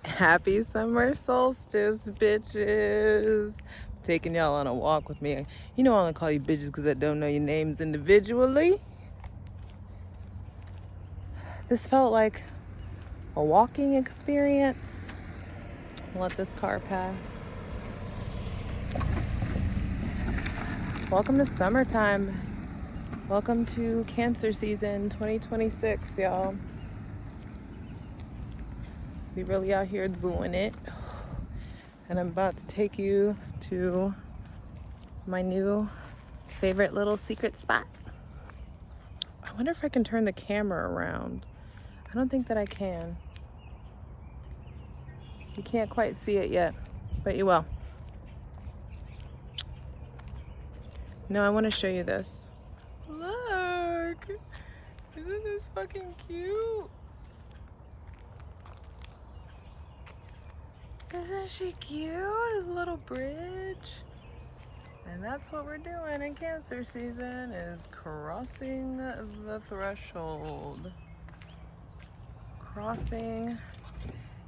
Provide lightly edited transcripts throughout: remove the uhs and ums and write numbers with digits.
Happy summer solstice, bitches. Taking y'all on a walk with me. You know I only call you bitches because I don't know your names individually. This felt like a walking experience. Let this car pass. Welcome to summertime. Welcome to Cancer season 2026, y'all. We really out here doing it. And I'm about to take you to my new favorite little secret spot. I wonder if I can turn the camera around. I don't think that I can. You can't quite see it yet, but you will. No, I want to show you this. Look! Isn't this fucking cute? Isn't she cute? A little bridge. And that's what we're doing in Cancer season, is crossing the threshold. Crossing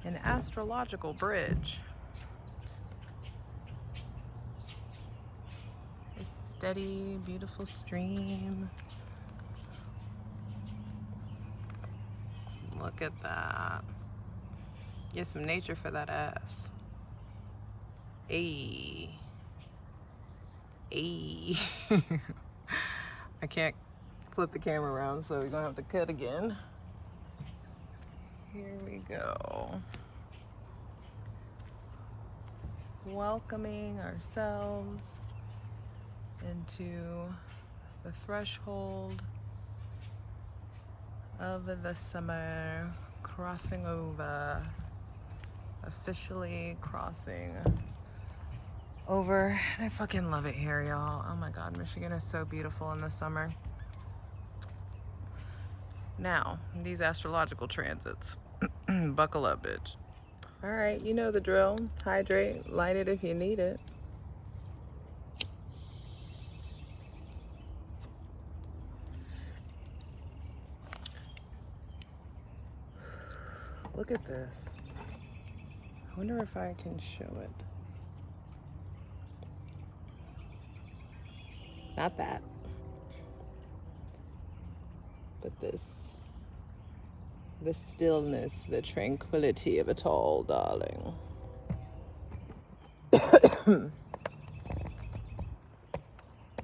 an astrological bridge. A steady, beautiful stream. Look at that. Get some nature for that ass. Ayy. Ayy. I can't flip the camera around, so we're gonna have to cut again. Here we go. Welcoming ourselves into the threshold of the summer, crossing over, officially crossing over. And I fucking love it here, y'all. Oh my God, Michigan is so beautiful in the summer. Now, these astrological transits. Buckle up, bitch. All right, you know the drill. Hydrate, light it if you need it. Look at this. I wonder if I can show it. Not that. But this. The stillness, the tranquility of it all, darling.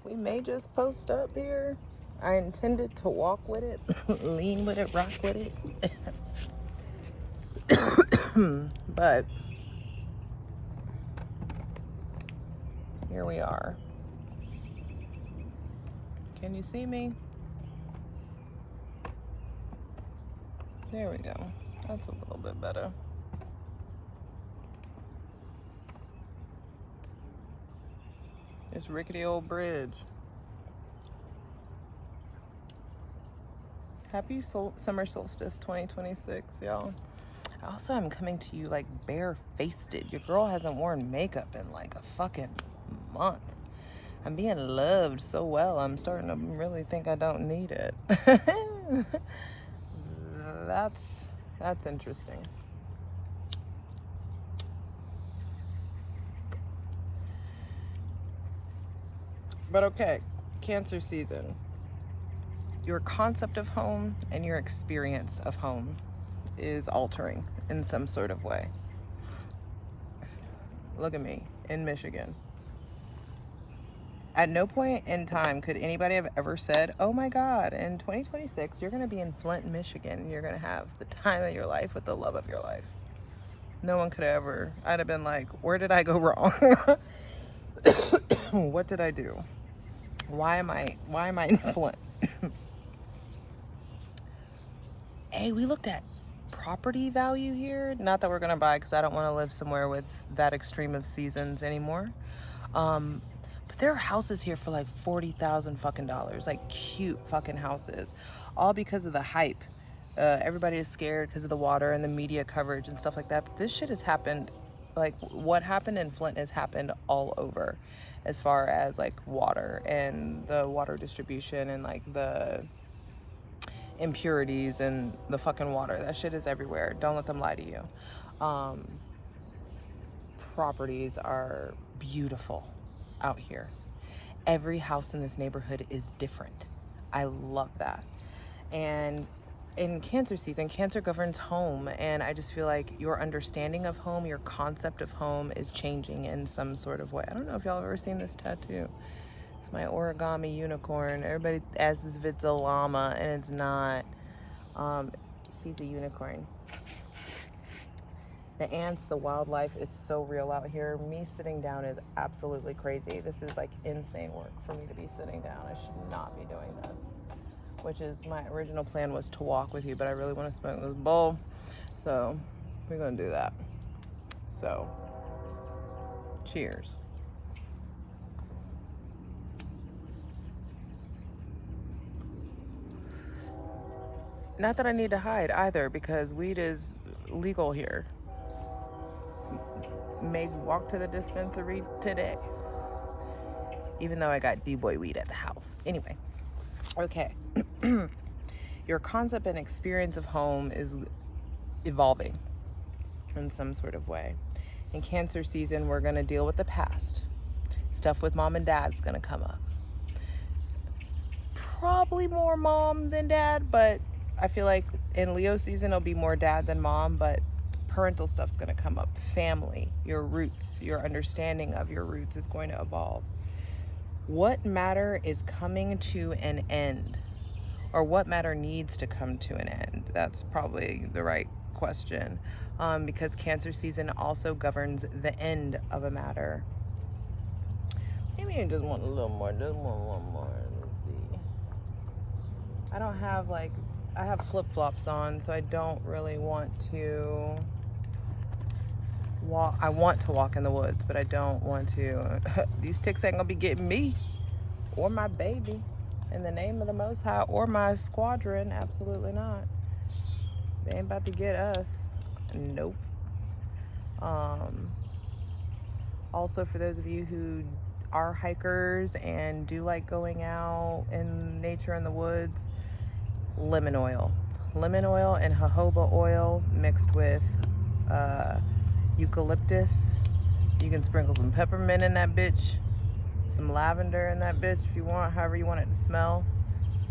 We may just post up here. I intended to walk with it, lean with it, rock with it. But here we are. Can you see me? There we go. That's a little bit better. This rickety old bridge. Happy summer solstice 2026, y'all. Also, I'm coming to you like bare-faced. Your girl hasn't worn makeup in like a fucking month. I'm being loved so well, I'm starting to really think I don't need it. That's interesting. But okay, Cancer season. Your concept of home and your experience of home is altering in some sort of way. Look at me in Michigan. At no point in time could anybody have ever said, oh my God, in 2026, you're going to be in Flint, Michigan, and you're going to have the time of your life with the love of your life. No one could ever. I'd have been like, where did I go wrong? What did I do? Why am I in Flint? Hey, we looked at property value here. Not that we're going to buy, because I don't want to live somewhere with that extreme of seasons anymore. But there are houses here for like $40,000 fucking dollars, like cute fucking houses, all because of the hype. Everybody is scared because of the water and the media coverage and stuff like that. But this shit has happened, like what happened in Flint has happened all over, as far as like water and the water distribution and like the impurities and the fucking water. That shit is everywhere. Don't let them lie to you. Properties are beautiful out here. Every house in this neighborhood is different. I love that. And in Cancer season, Cancer governs home, and I just feel like your understanding of home, your concept of home is changing in some sort of way. I don't know if y'all have ever seen this tattoo. It's my origami unicorn. Everybody asks if it's a llama, and it's not. She's a unicorn. The ants, the wildlife is so real out here. Me sitting down is absolutely crazy. This is like insane work for me to be sitting down. I should not be doing this, which is my original plan was to walk with you, but I really want to smoke this bowl. So we're going to do that. So cheers. Not that I need to hide either, because weed is legal here. May walk to the dispensary today, even though I got D-boy weed at the house. Anyway, okay. Your concept and experience of home is evolving in some sort of way. In Cancer season, we're going to deal with the past. Stuff with mom and dad's going to come up. Probably more mom than dad, but I feel like in Leo season, it'll be more dad than mom, but parental stuff's going to come up. Family, your roots, your understanding of your roots is going to evolve. What matter is coming to an end, or what matter needs to come to an end? That's probably the right question, because Cancer season also governs the end of a matter. Maybe I just want a little more. Just one more. Let's see. I don't have I have flip-flops on, so I don't really want to walk. I want to walk in the woods, but I don't want to. These ticks ain't gonna be getting me or my baby in the name of the Most High, or my squadron. Absolutely not. They ain't about to get us. Nope. Also, for those of you who are hikers and do like going out in nature in the woods, lemon oil and jojoba oil mixed with eucalyptus. You can sprinkle some peppermint in that bitch, some lavender in that bitch if you want, however you want it to smell.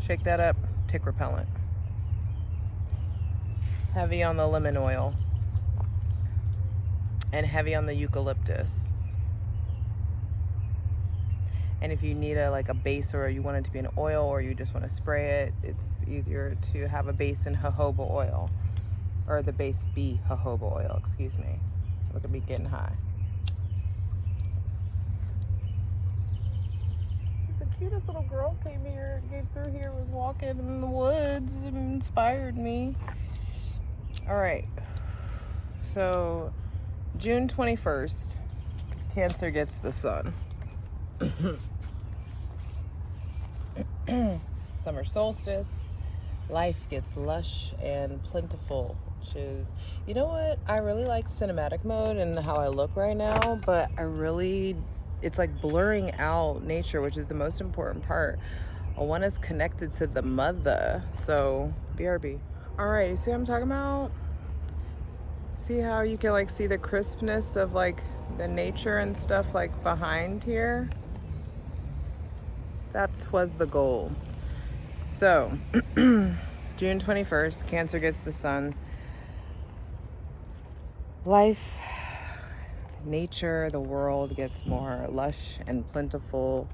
Shake that up. Tick repellent. Heavy on the lemon oil and heavy on the eucalyptus. And if you need a base, or you want it to be an oil, or you just want to spray it, it's easier to have a base in jojoba oil, or the base be jojoba oil, excuse me. Look at me getting high. The cutest little girl came through here, was walking in the woods, and inspired me. All right. So June 21st, Cancer gets the sun. Summer solstice, life gets lush and plentiful, which is, you know what, I really like cinematic mode and how I look right now, but it's like blurring out nature, which is the most important part. One is connected to the mother, so BRB. All right, see what I'm talking about? See how you can see the crispness of the nature and stuff behind here? That was the goal. So, June 21st, Cancer gets the sun. Life, nature, the world gets more lush and plentiful.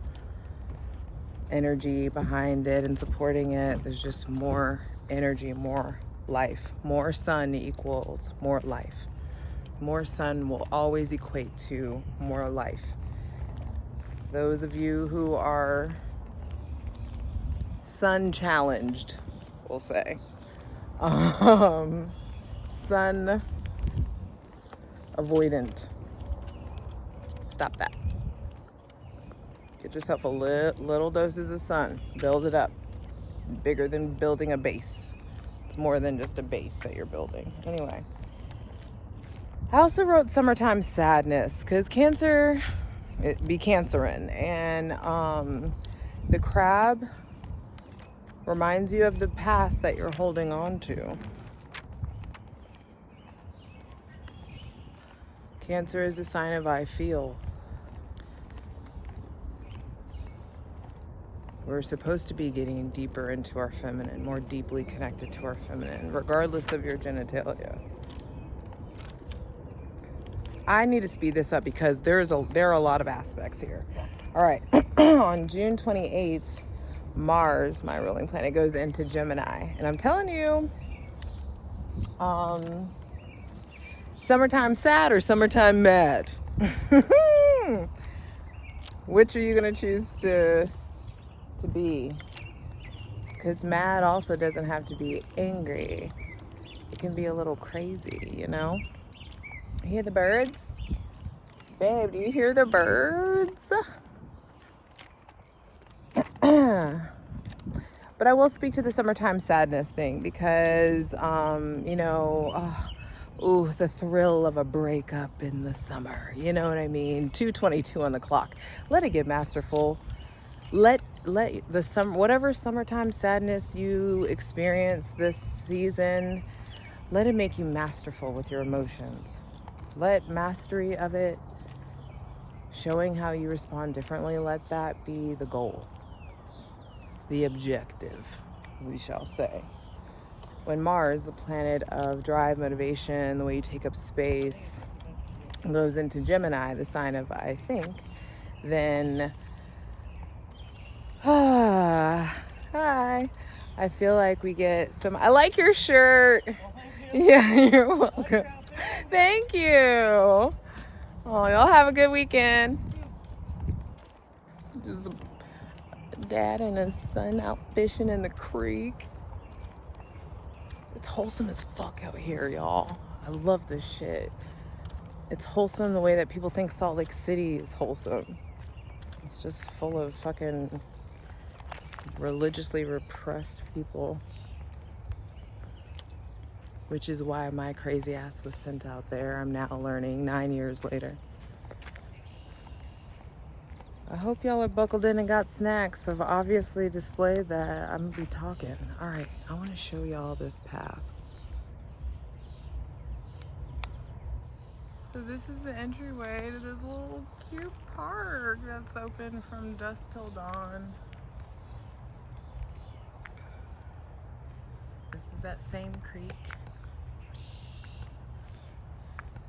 Energy behind it and supporting it. There's just more energy, more life. More sun equals more life. More sun will always equate to more life. Those of you who are sun challenged, we'll say, sun avoidant, stop that. Get yourself a little doses of sun. Build it up. It's bigger than building a base. It's more than just a base that you're building. Anyway, I also wrote summertime sadness, because Cancer, it be Cancerin, and the crab reminds you of the past that you're holding on to. Cancer is a sign of I feel. We're supposed to be getting deeper into our feminine, more deeply connected to our feminine, regardless of your genitalia. I need to speed this up because there are a lot of aspects here. All right, on June 28th, Mars, my ruling planet, goes into Gemini. And I'm telling you, summertime sad or summertime mad? Which are you going to choose to be? Because mad also doesn't have to be angry. It can be a little crazy, you know? You hear the birds? Babe, do you hear the birds? But I will speak to the summertime sadness thing because, the thrill of a breakup in the summer. You know what I mean? 2:22 on the clock. Let it get masterful. Let the whatever summertime sadness you experience this season, let it make you masterful with your emotions. Let mastery of it, showing how you respond differently, let that be the goal. The objective, we shall say. When Mars, the planet of drive, motivation, the way you take up space, goes into Gemini, the sign of I think, then hi, I feel like we get some. I like your shirt. Yeah, you're welcome. Thank you. Oh, y'all have a good weekend. Just dad and his son out fishing in the creek. It's wholesome as fuck out here, y'all. I love this shit. It's wholesome the way that people think Salt Lake City is wholesome. It's just full of fucking religiously repressed people. Which is why my crazy ass was sent out there. I'm now learning 9 years later. I hope y'all are buckled in and got snacks. I've obviously displayed that. I'm gonna be talking. All right, I want to show y'all this path. So this is the entryway to this little cute park that's open from dusk till dawn. This is that same creek.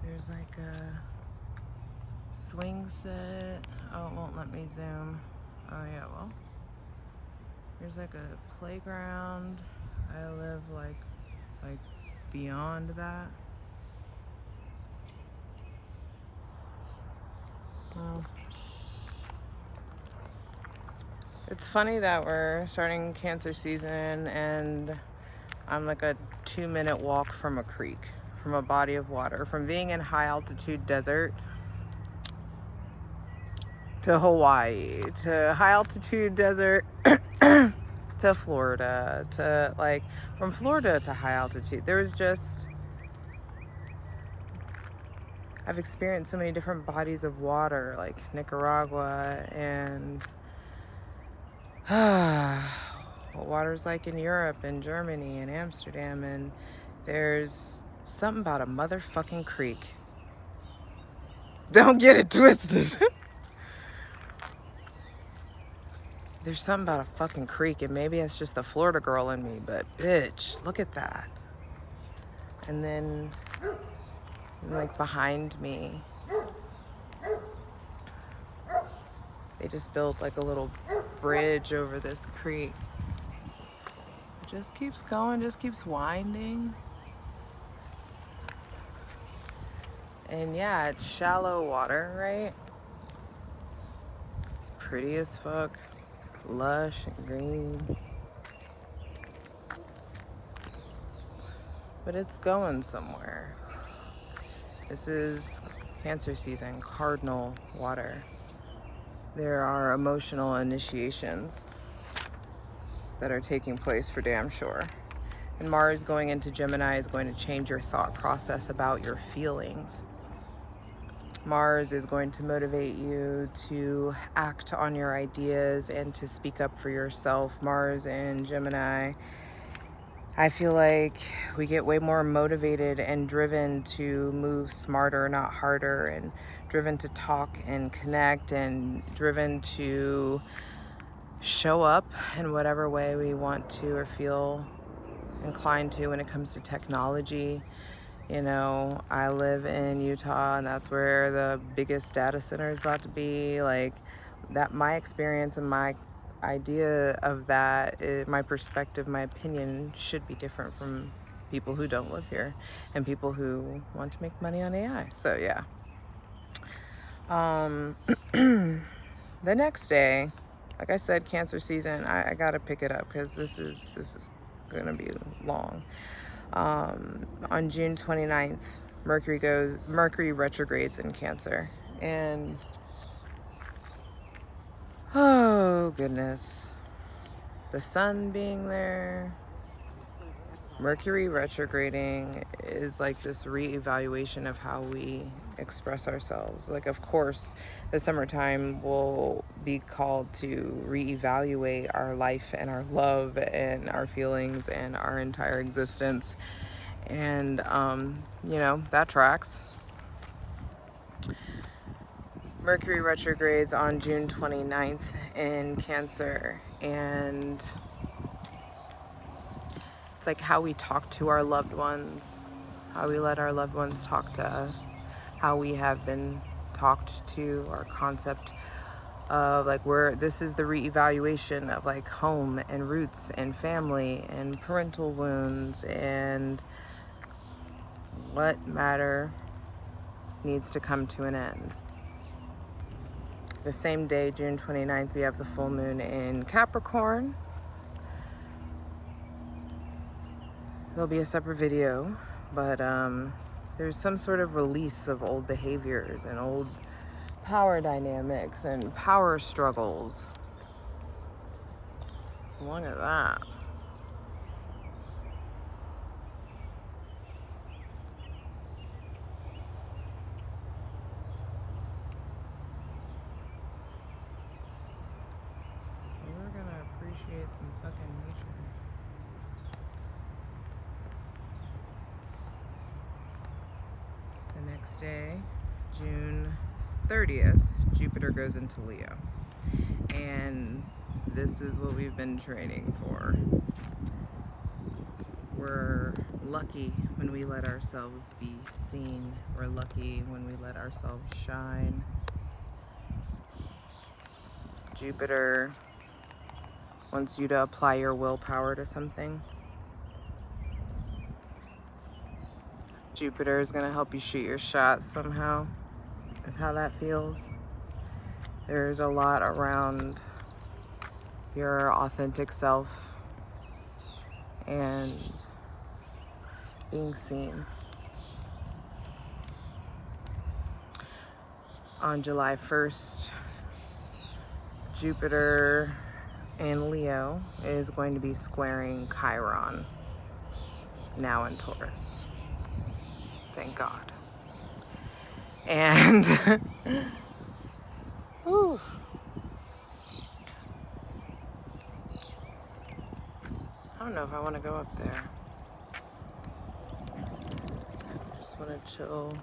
There's like a swing set. Oh, it won't let me zoom. Oh yeah, well. There's like a playground. I live like beyond that. Oh. It's funny that we're starting Cancer season and I'm like a 2-minute walk from a creek, from a body of water, from being in high altitude desert to Hawaii, to high altitude desert to Florida, to like from Florida to high altitude. I've experienced so many different bodies of water, like Nicaragua and what water's like in Europe and Germany and Amsterdam, and there's something about a motherfucking creek. Don't get it twisted. There's something about a fucking creek, and maybe it's just the Florida girl in me, but bitch, look at that. And then, like behind me, they just built like a little bridge over this creek. It just keeps going, just keeps winding. And yeah, it's shallow water, right? It's pretty as fuck. Lush and green. But it's going somewhere. This is Cancer season, cardinal water. There are emotional initiations that are taking place for damn sure. And Mars going into Gemini is going to change your thought process about your feelings. Mars is going to motivate you to act on your ideas and to speak up for yourself. Mars and Gemini I feel like we get way more motivated and driven to move smarter, not harder, and driven to talk and connect, and driven to show up in whatever way we want to or feel inclined to when it comes to technology. You know, I live in Utah, and that's where the biggest data center is about to be. Like, that, my experience and my idea of that, my perspective, my opinion should be different from people who don't live here and people who want to make money on AI. So yeah. The next day, like I said, Cancer season, I gotta pick it up because this is gonna be long. On June 29th, Mercury retrogrades in Cancer. And oh goodness, the sun being there, Mercury retrograding is like this reevaluation of how we express ourselves. Like, of course, the summertime will be called to reevaluate our life and our love and our feelings and our entire existence. And, you know, that tracks. Mercury retrogrades on June 29th in Cancer, and it's like how we talk to our loved ones, how we let our loved ones talk to us, how we have been talked to, our concept of like this is the reevaluation of like home and roots and family and parental wounds and what matter needs to come to an end. The same day, June 29th, we have the full moon in Capricorn. There'll be a separate video, but there's some sort of release of old behaviors and old power dynamics and power struggles. Look at that. We're gonna appreciate some fucking nature. The next day, June 30th, Jupiter goes into Leo. And this is what we've been training for. We're lucky when we let ourselves be seen. We're lucky when we let ourselves shine. Jupiter wants you to apply your willpower to something. Jupiter is going to help you shoot your shot somehow. Is how that feels. There's a lot around your authentic self and being seen. On July 1st, Jupiter in Leo is going to be squaring Chiron, now in Taurus. Thank God. And whew. I don't know if I want to go up there. I just want to chill.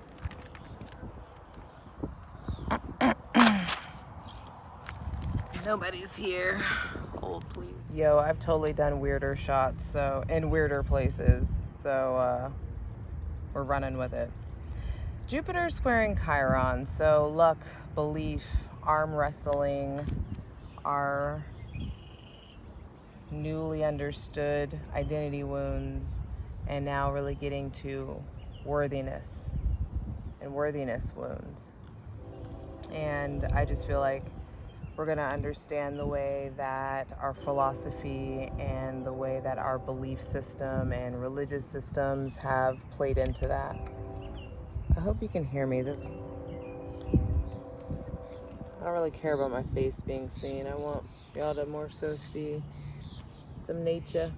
Nobody's here. Hold, please. Yo, I've totally done weirder shots, so in weirder places. So we're running with it. Jupiter squaring Chiron, so luck, belief, arm wrestling, our newly understood identity wounds, and now really getting to worthiness and worthiness wounds. And I just feel like we're going to understand the way that our philosophy and the way that our belief system and religious systems have played into that. I hope you can hear me. I don't really care about my face being seen. I want y'all to more so see some nature.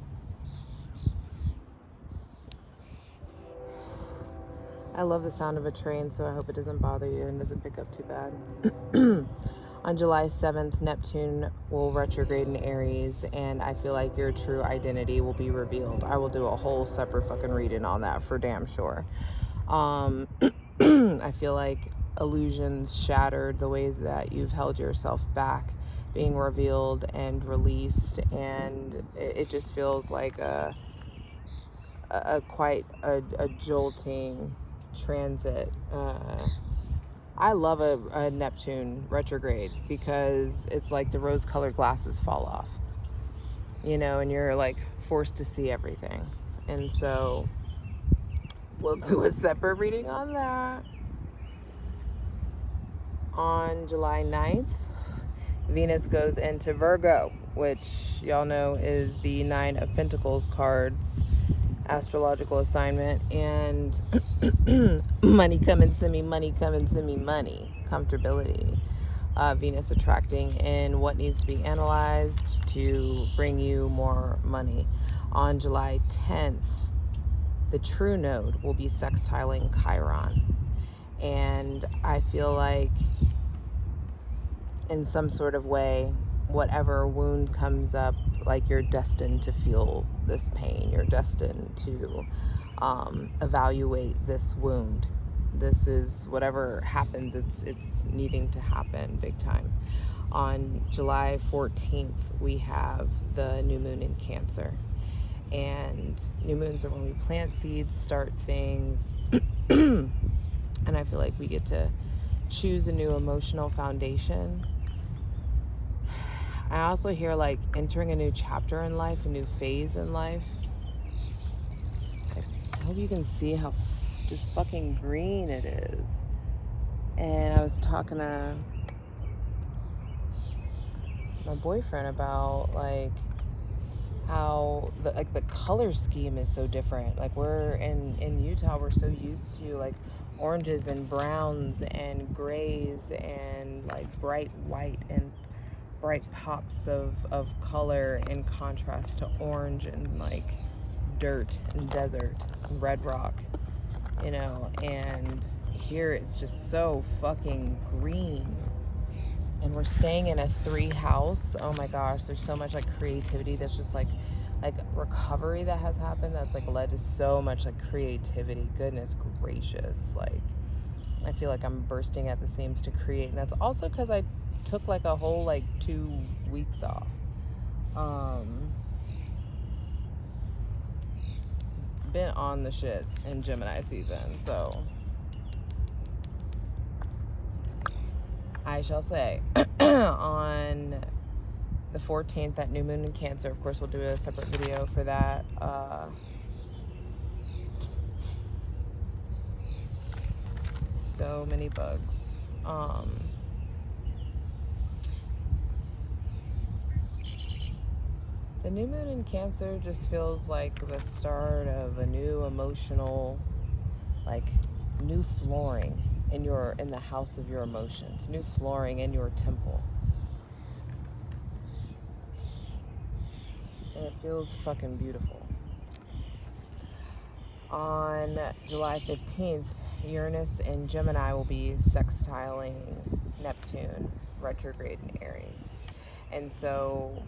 I love the sound of a train, so I hope it doesn't bother you and doesn't pick up too bad. On July 7th, Neptune will retrograde in Aries, and I feel like your true identity will be revealed. I will do a whole separate fucking reading on that for damn sure. I feel like illusions shattered, the ways that you've held yourself back being revealed and released, and it just feels like quite a jolting transit. I love a Neptune retrograde because it's like the rose-colored glasses fall off, you know, and you're like forced to see everything. And so we'll do a separate reading on that. On July 9th, Venus goes into Virgo, which y'all know is the Nine of Pentacles cards astrological assignment, and money coming to me, money coming to me, money, comfortability. Venus attracting in what needs to be analyzed to bring you more money. On July 10th, the true node will be sextiling Chiron. And I feel like in some sort of way, whatever wound comes up, like you're destined to feel this pain. You're destined to evaluate this wound. This is whatever happens, it's needing to happen big time. On July 14th, we have the new moon in Cancer. And new moons are when we plant seeds, start things. And I feel like we get to choose a new emotional foundation. I also hear like entering a new chapter in life, a new phase in life. I hope you can see how just fucking green it is. And I was talking to my boyfriend about like how the color scheme is so different. Like we're in Utah, we're so used to like oranges and browns and grays and like bright white and bright pops of color in contrast to orange and like dirt and desert and red rock, you know. And here it's just so fucking green. And we're staying in a 3 house. Oh my gosh, there's so much like creativity that's just like recovery that has happened that's like led to so much like creativity. Goodness gracious, like I feel like I'm bursting at the seams to create. And that's also because I took like a whole like 2 weeks off. Been on the shit in Gemini season, so I shall say on the 14th, that new moon in Cancer, of course we'll do a separate video for that. So many bugs. The new moon in Cancer just feels like the start of a new emotional, like new flooring in the house of your emotions, new flooring in your temple. And it feels fucking beautiful. On July 15th, Uranus and Gemini will be sextiling Neptune retrograde in Aries. And so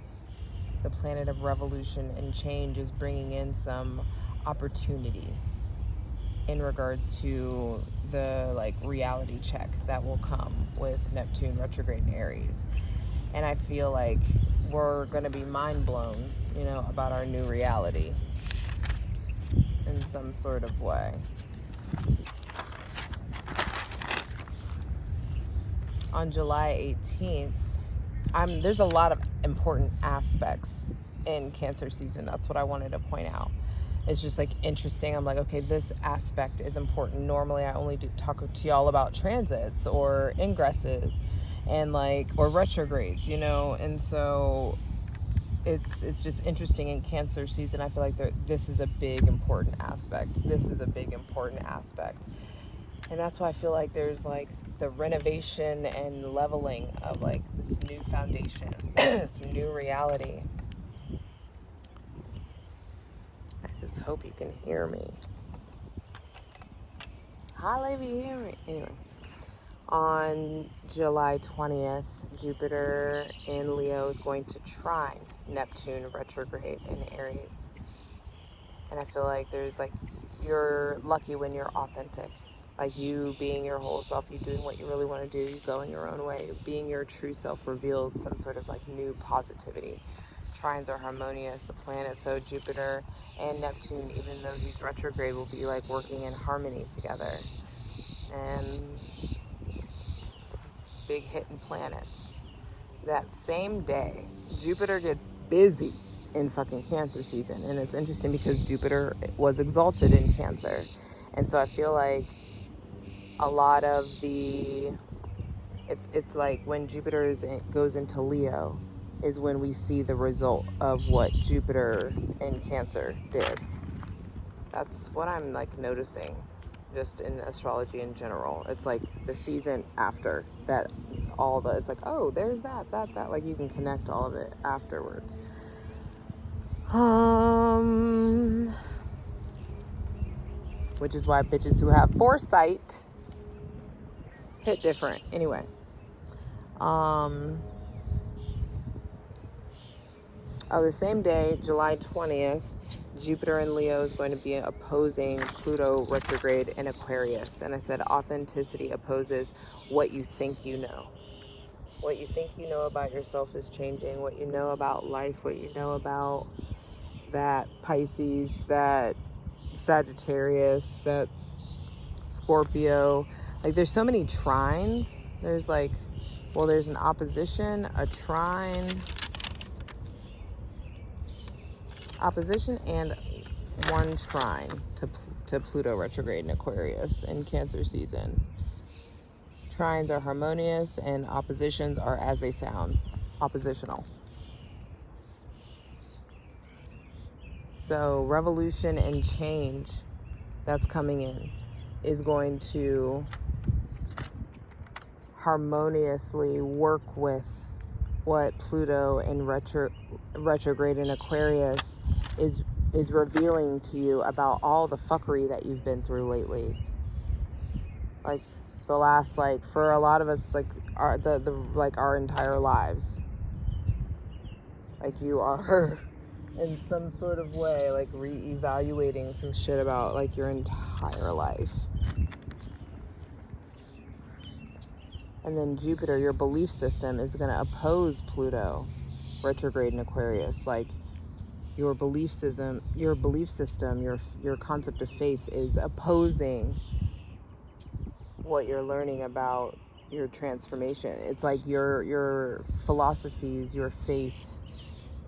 the planet of revolution and change is bringing in some opportunity in regards to the like reality check that will come with Neptune retrograde in Aries. And I feel like we're going to be mind blown, you know, about our new reality in some sort of way. On July 18th, there's a lot of important aspects in Cancer season. That's what I wanted to point out. It's just like interesting. I'm like, okay, this aspect is important. Normally I only do talk to y'all about transits or ingresses and like, or retrogrades, you know? And so it's just interesting in Cancer season. I feel like this is a big important aspect. This is a big important aspect. And that's why I feel like there's like the renovation and leveling of like this new foundation, this new reality. I just hope you can hear me. Holla if you hear me. Anyway, On July 20th, Jupiter in Leo is going to trine Neptune retrograde in Aries. And I feel like you're lucky when you're authentic. Like you being your whole self, you doing what you really want to do, you going your own way. Being your true self reveals some sort of like new positivity. Trines are harmonious, the planets, so Jupiter and Neptune, even though he's retrograde, will be like working in harmony together. And it's big hitting planets. That same day, Jupiter gets busy in fucking Cancer season. And it's interesting because Jupiter was exalted in Cancer. And so I feel like a lot of it's like when Jupiter goes into Leo is when we see the result of what Jupiter in Cancer did. That's what I'm like noticing just in astrology in general. It's like the season after that, it's like, oh, there's that, like you can connect all of it afterwards. Which is why bitches who have foresight hit different. Anyway. The same day, July 20th, Jupiter in Leo is going to be opposing Pluto retrograde in Aquarius. And I said authenticity opposes what you think you know. What you think you know about yourself is changing. What you know about life, what you know about that Pisces, that Sagittarius, that Scorpio. Like there's so many trines. There's an opposition, a trine, and one trine to Pluto retrograde in Aquarius in Cancer season. Trines are harmonious and oppositions are as they sound, oppositional. So revolution and change that's coming in is going to harmoniously work with what Pluto in retrograde in Aquarius is revealing to you about all the fuckery that you've been through lately. Like the last, like for a lot of us, like our entire lives. Like you are in some sort of way like reevaluating some shit about like your entire life. And then Jupiter, your belief system, is going to oppose Pluto retrograde in Aquarius. Like your belief system, your concept of faith is opposing what you're learning about your transformation. It's like your philosophies, your faith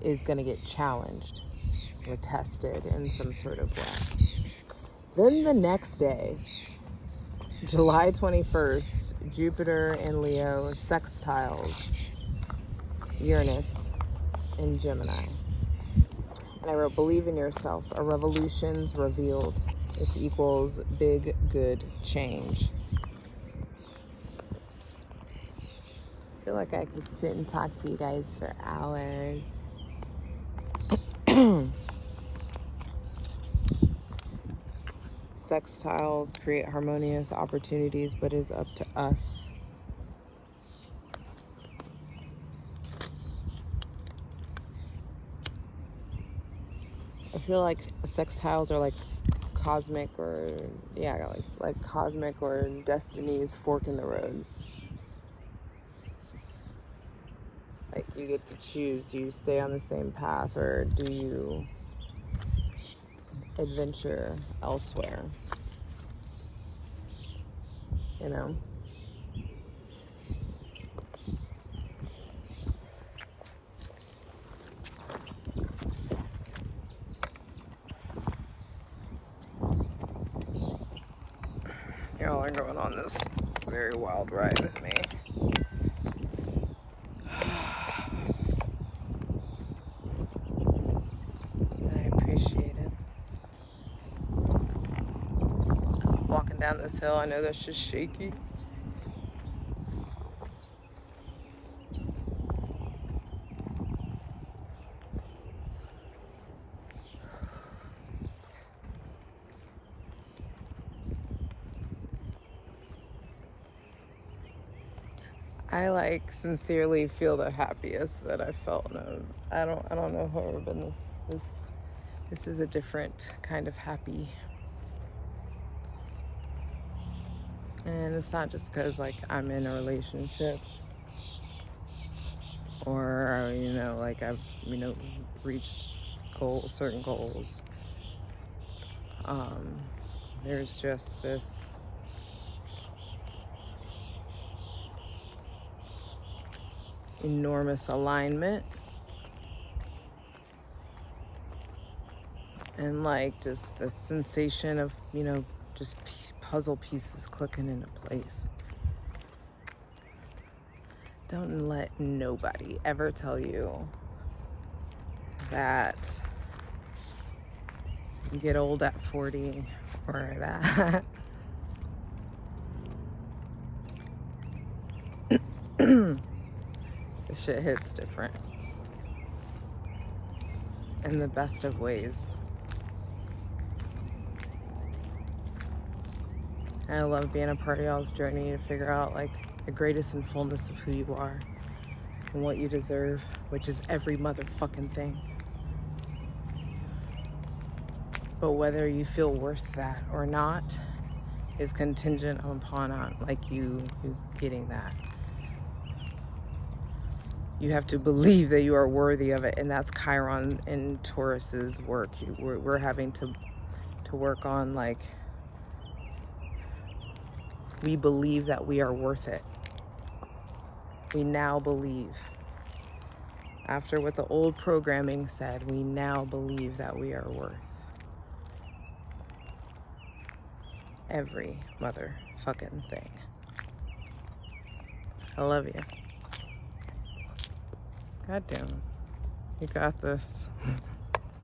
is going to get challenged or tested in some sort of way. Then the next day, July 21st, Jupiter in Leo sextiles Uranus in Gemini. And I wrote, believe in yourself. A revolution's revealed. This equals big, good change. I feel like I could sit and talk to you guys for hours. Sextiles create harmonious opportunities, but it's up to us. I feel like sextiles are like cosmic or destiny's fork in the road. Like you get to choose, do you stay on the same path or do you adventure elsewhere? You know? Y'all are going on this very wild ride with me. I appreciate it. Walking down this hill, I know that's just shaky. I like sincerely feel the happiest that I've felt. No, I don't know if I've ever been this is a different kind of happy. And it's not just because like I'm in a relationship or like I've reached certain goals. There's just this enormous alignment and like just the sensation of just puzzle pieces clicking into place. Don't let nobody ever tell you that you get old at 40 or that the shit hits different in the best of ways. And I love being a part of y'all's journey to figure out like the greatest and fullness of who you are and what you deserve, which is every motherfucking thing. But whether you feel worth that or not is contingent upon like you getting that. You have to believe that you are worthy of it, and that's Chiron and Taurus's work. We're having to work on like we believe that we are worth it. We now believe. After what the old programming said, we now believe that we are worth every motherfucking thing. I love you. God damn it. You got this.